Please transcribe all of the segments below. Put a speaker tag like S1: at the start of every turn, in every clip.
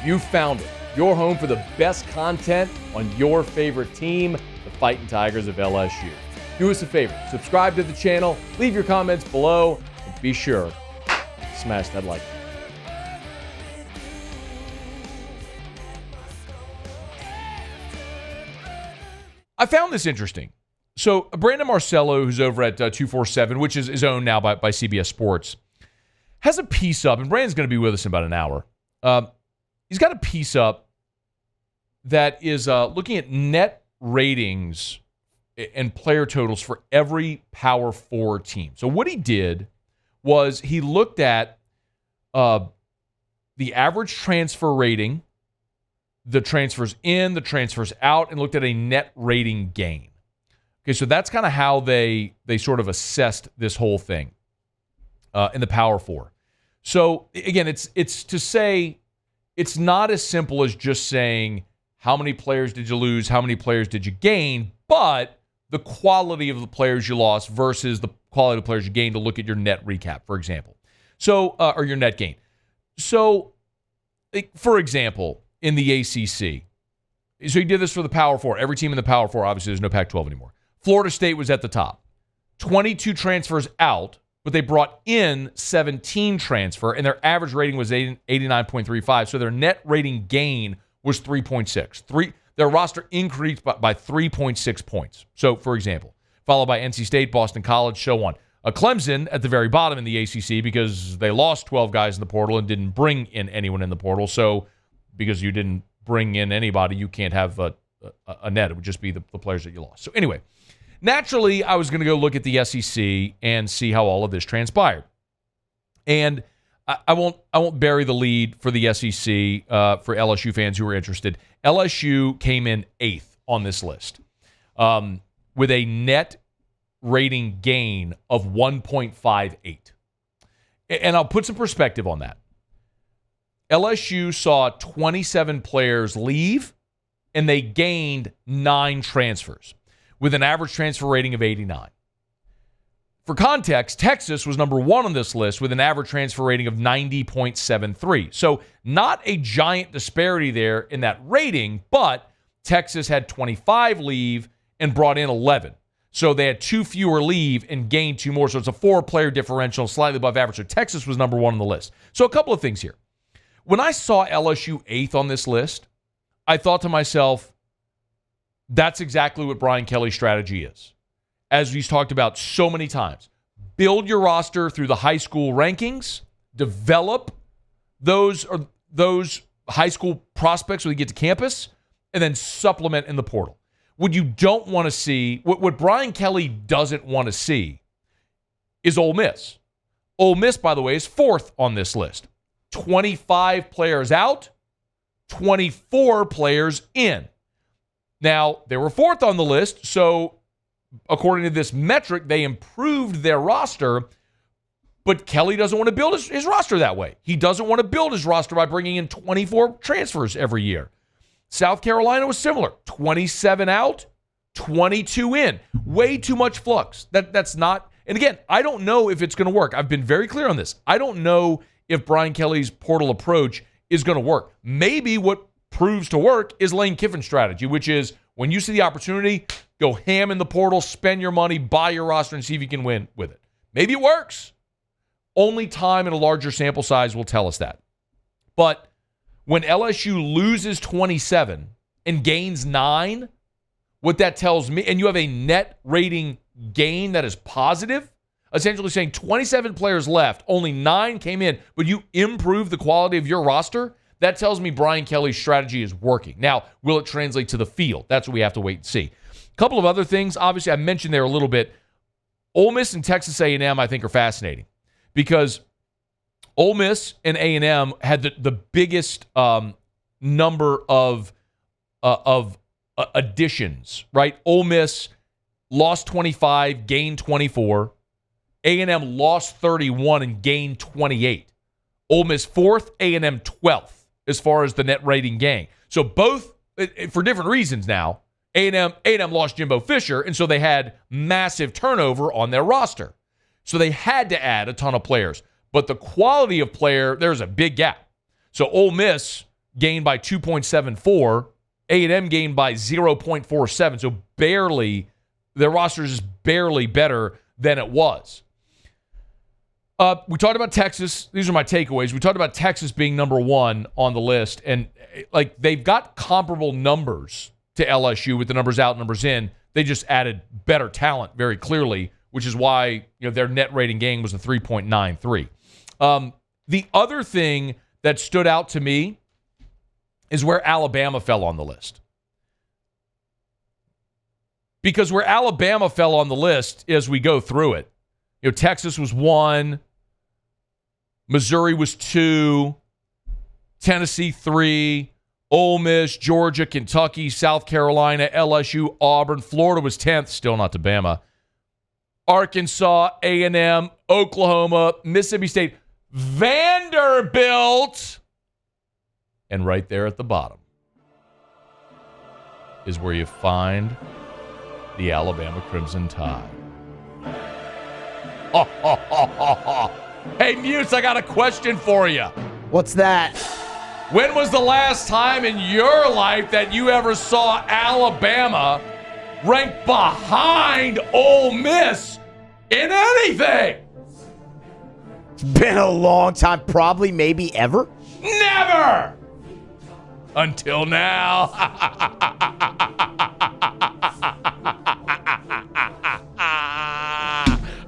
S1: You found it. Your home for the best content on your favorite team, the Fighting Tigers of LSU. Do us a favor, subscribe to the channel, leave your comments below, and be sure to smash that like button. I found this interesting. So Brandon Marcello, who's over at 247, which is owned now by CBS Sports, has a piece up, and Brandon's going to be with us in about an hour. He's got a piece up that is looking at net ratings and player totals for every Power 4 team. So what he did was he looked at the average transfer rating, the transfers in, the transfers out, and looked at a net rating gain. Okay, so that's kind of how they sort of assessed this whole thing in the Power 4. So again, it's to say it's not as simple as just saying how many players did you lose, how many players did you gain, but the quality of the players you lost versus the quality of the players you gained to look at your net recap, for example. So, or your net gain. So, for example, in the ACC, so he did this for the Power 4. Every team in the Power 4, obviously there's no Pac-12 anymore. Florida State was at the top. 22 transfers out, but they brought in 17 transfer, and their average rating was 89.35, so their net rating gain was 3.6. Their roster increased by 3.6 points. So, for example, followed by NC State, Boston College, so on. Clemson at the very bottom in the ACC because they lost 12 guys in the portal and didn't bring in anyone in the portal. So, because you didn't bring in anybody, you can't have a net. It would just be the players that you lost. So, anyway. Naturally, I was going to go look at the SEC and see how all of this transpired. And I won't bury the lead for the SEC for LSU fans who are interested. LSU came in 8th on this list with a net rating gain of 1.58. And I'll put some perspective on that. LSU saw 27 players leave, and they gained 9 transfers, with an average transfer rating of 89. For context, Texas was number 1 on this list with an average transfer rating of 90.73. So not a giant disparity there in that rating, but Texas had 25 leave and brought in 11. So they had 2 fewer leave and gained 2 more. So it's a 4-player differential, slightly above average. So Texas was number 1 on the list. So a couple of things here. When I saw LSU 8th on this list, I thought to myself, that's exactly what Brian Kelly's strategy is. As he's talked about so many times, build your roster through the high school rankings, develop those high school prospects when they get to campus, and then supplement in the portal. What you don't want to see, what Brian Kelly doesn't want to see is Ole Miss. Ole Miss, by the way, is 4th on this list. 25 players out, 24 players in. Now, they were 4th on the list, so according to this metric, they improved their roster, but Kelly doesn't want to build his roster that way. He doesn't want to build his roster by bringing in 24 transfers every year. South Carolina was similar. 27 out, 22 in. Way too much flux. That's not, and again, I don't know if it's going to work. I've been very clear on this. I don't know if Brian Kelly's portal approach is going to work. Maybe what proves to work is Lane Kiffin's strategy, which is when you see the opportunity, go ham in the portal, spend your money, buy your roster, and see if you can win with it. Maybe it works. Only time and a larger sample size will tell us that. But when LSU loses 27 and gains 9, what that tells me, and you have a net rating gain that is positive, essentially saying 27 players left, only 9 came in, but you improve the quality of your roster, that tells me Brian Kelly's strategy is working. Now, will it translate to the field? That's what we have to wait and see. A couple of other things, obviously I mentioned there a little bit. Ole Miss and Texas A&M, I think, are fascinating because Ole Miss and A&M had the biggest number of additions, right? Ole Miss lost 25, gained 24. A&M lost 31 and gained 28. Ole Miss 4th, A&M 12th as far as the net rating gain. So both, for different reasons now, A&M lost Jimbo Fisher, and so they had massive turnover on their roster. So they had to add a ton of players. But the quality of player, there's a big gap. So Ole Miss gained by 2.74. A&M gained by 0.47. So barely, their roster is just barely better than it was. We talked about Texas. These are my takeaways. We talked about Texas being number one on the list. And like they've got comparable numbers to LSU with the numbers out, numbers in. They just added better talent very clearly, which is why their net rating gain was a 3.93. The other thing that stood out to me is where Alabama fell on the list. Because where Alabama fell on the list as we go through it, Texas was 1, Missouri was 2, Tennessee 3, Ole Miss, Georgia, Kentucky, South Carolina, LSU, Auburn, Florida was 10th, still not to Bama. Arkansas, A&M, Oklahoma, Mississippi State, Vanderbilt, and right there at the bottom is where you find the Alabama Crimson Tide. Hey, Muse, I got a question for you.
S2: What's that?
S1: When was the last time in your life that you ever saw Alabama ranked behind Ole Miss in anything?
S2: It's been a long time, probably, maybe ever.
S1: Never! Until now.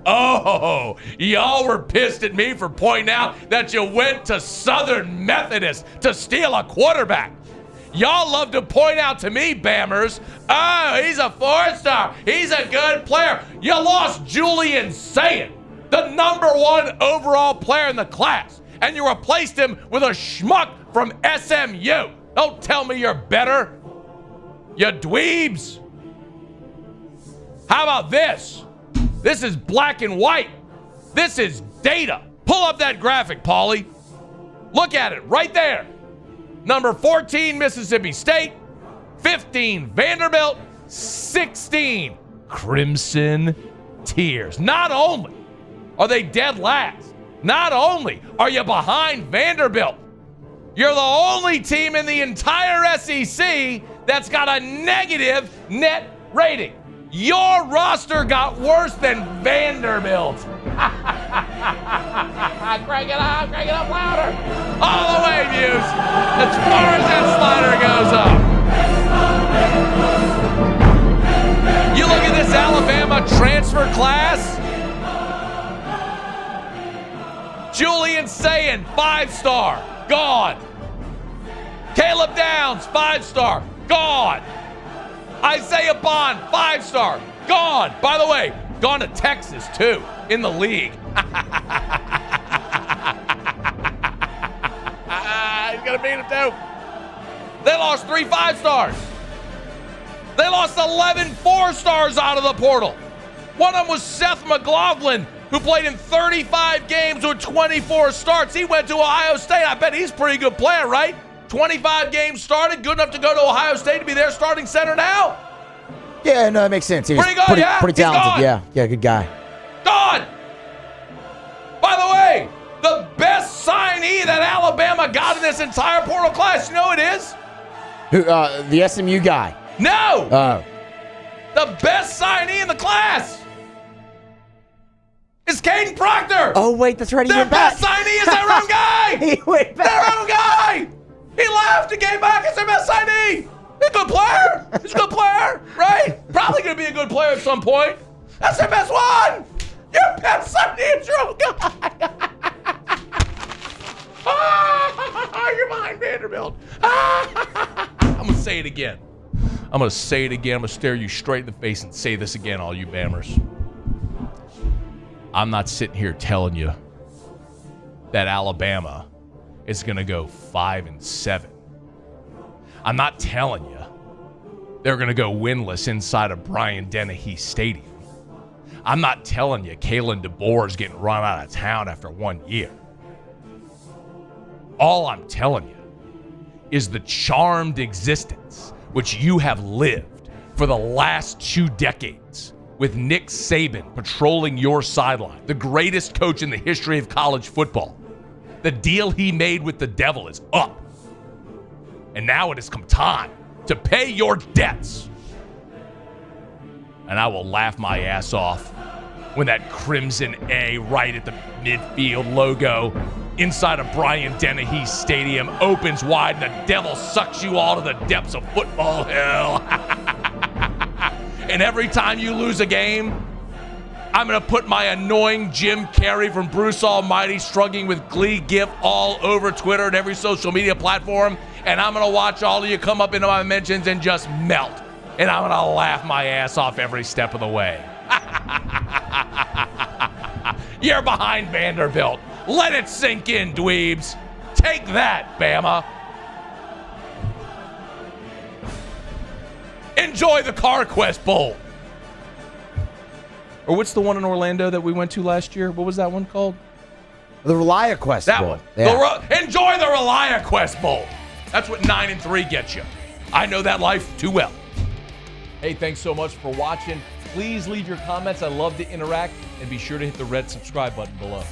S1: Oh, y'all were pissed at me for pointing out that you went to Southern Methodist to steal a quarterback. Y'all love to point out to me, Bammers, oh, he's a 4-star. He's a good player. You lost Julian Sayin, the number 1 overall player in the class, and you replaced him with a schmuck from SMU. Don't tell me you're better, you dweebs. How about this? This is black and white. This is data. Pull up that graphic, Paulie. Look at it right there. Number 14, Mississippi State. 15, Vanderbilt. 16, Crimson Tears. Not only are they dead last, not only are you behind Vanderbilt, you're the only team in the entire SEC that's got a negative net rating. Your roster got worse than Vanderbilt. Crank it up louder. All the way, Muse. As far as that slider goes up. You look at this Alabama transfer class. Julian Sayin, 5-star, gone. Caleb Downs, 5-star, gone. Isaiah Bond, 5-star, gone. By the way, gone to Texas, too, in the league. He's going to beat him, too. They lost 3 5-stars. They lost 11 4-stars out of the portal. One of them was Seth McLaughlin, who played in 35 games with 24 starts. He went to Ohio State. I bet he's a pretty good player, right? 25 games started, good enough to go to Ohio State to be their starting center now?
S2: Yeah, no, that makes sense. He's
S1: pretty good, yeah?
S2: Pretty talented, yeah, good guy.
S1: Gone! By the way, the best signee that Alabama got in this entire portal class, you know who it is?
S2: Who? The SMU guy.
S1: No! The best signee in the class is Caden Proctor!
S2: Oh, wait, that's right, he
S1: their
S2: went back.
S1: Best signee is their own guy!
S2: He went back.
S1: Their own guy! He left and came back as their best signee. He's a good player. He's a good player, right? Probably going to be a good player at some point. That's their best one. Your best signee is your own guy. You're behind Vanderbilt. I'm going to say it again. I'm going to stare you straight in the face and say this again, all you Bammers. I'm not sitting here telling you that Alabama is going to go 5-7. I'm not telling you they're going to go winless inside of Bryant Dennehy Stadium. I'm not telling you Kalen DeBoer is getting run out of town after 1 year. All I'm telling you is the charmed existence which you have lived for the last 2 decades with Nick Saban patrolling your sideline, the greatest coach in the history of college football. The deal he made with the devil is up. And now it has come time to pay your debts. And I will laugh my ass off when that crimson A right at the midfield logo inside of Brian Dennehy Stadium opens wide and the devil sucks you all to the depths of football hell. And every time you lose a game, I'm going to put my annoying Jim Carrey from Bruce Almighty Struggling with Glee gif all over Twitter and every social media platform, and I'm going to watch all of you come up into my mentions and just melt. And I'm going to laugh my ass off every step of the way. You're behind Vanderbilt. Let it sink in, dweebs. Take that, Bama. Enjoy the CarQuest Bowl. Or what's the one in Orlando that we went to last year? What was that one called?
S2: The ReliaQuest
S1: That
S2: Bowl.
S1: one.
S2: Yeah.
S1: Enjoy the ReliaQuest Bowl. That's what 9-3 gets you. I know that life too well. Hey, thanks so much for watching. Please leave your comments. I love to interact. And be sure to hit the red subscribe button below.